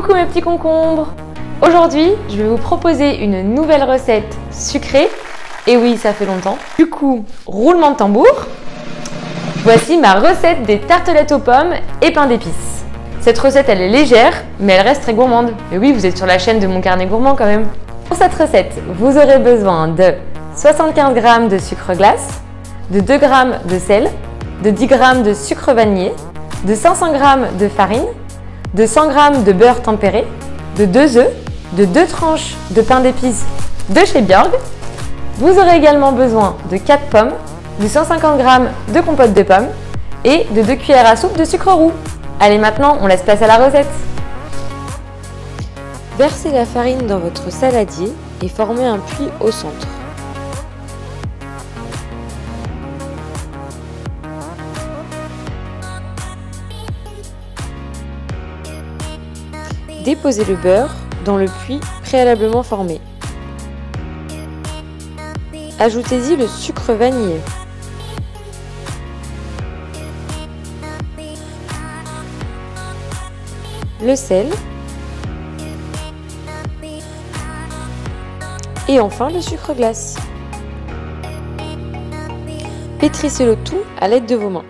Coucou mes petits concombres! Aujourd'hui, je vais vous proposer une nouvelle recette sucrée. Et oui, ça fait longtemps. Du coup, roulement de tambour. Voici ma recette des tartelettes aux pommes et pain d'épices. Cette recette, elle est légère, mais elle reste très gourmande. Et oui, vous êtes sur la chaîne de Mon Carnet Gourmand quand même. Pour cette recette, vous aurez besoin de 75 g de sucre glace, de 2 g de sel, de 10 g de sucre vanillé, de 500 g de farine, de 100 g de beurre tempéré, de 2 œufs, de 2 tranches de pain d'épices de chez Björg. Vous aurez également besoin de 4 pommes, de 150 g de compote de pommes et de 2 cuillères à soupe de sucre roux. Allez, maintenant, on laisse place à la recette. Versez la farine dans votre saladier et formez un puits au centre. Déposez le beurre dans le puits préalablement formé. Ajoutez-y le sucre vanillé. Le sel. Et enfin le sucre glace. Pétrissez le tout à l'aide de vos mains.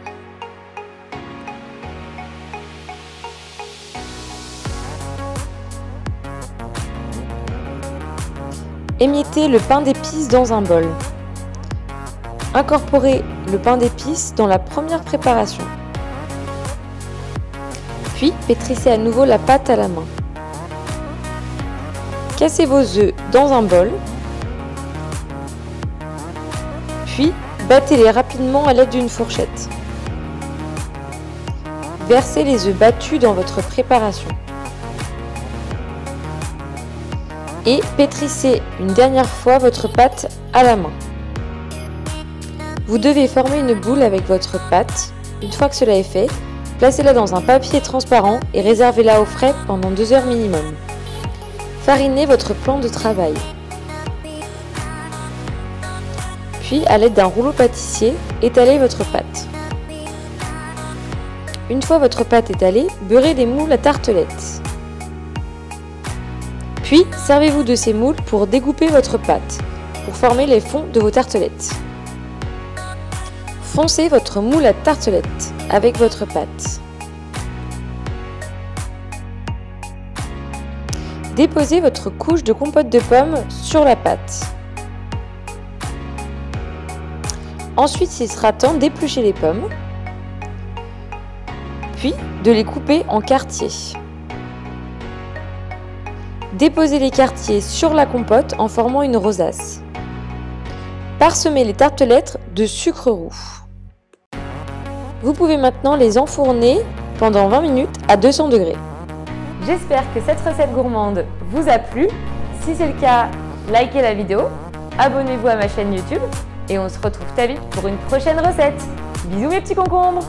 Émiettez le pain d'épices dans un bol. Incorporez le pain d'épices dans la première préparation. Puis pétrissez à nouveau la pâte à la main. Cassez vos œufs dans un bol. Puis battez-les rapidement à l'aide d'une fourchette. Versez les œufs battus dans votre préparation. Et pétrissez une dernière fois votre pâte à la main. Vous devez former une boule avec votre pâte. Une fois que cela est fait, placez-la dans un papier transparent et réservez-la au frais pendant 2 heures minimum. Farinez votre plan de travail. Puis, à l'aide d'un rouleau pâtissier, étalez votre pâte. Une fois votre pâte étalée, beurrez des moules à tartelettes. Puis, servez-vous de ces moules pour découper votre pâte, pour former les fonds de vos tartelettes. Foncez votre moule à tartelettes avec votre pâte. Déposez votre couche de compote de pommes sur la pâte. Ensuite, il sera temps d'éplucher les pommes, puis de les couper en quartiers. Déposez les quartiers sur la compote en formant une rosace. Parsemez les tartelettes de sucre roux. Vous pouvez maintenant les enfourner pendant 20 minutes à 200 degrés. J'espère que cette recette gourmande vous a plu. Si c'est le cas, likez la vidéo, abonnez-vous à ma chaîne YouTube et on se retrouve très vite pour une prochaine recette. Bisous mes petits concombres!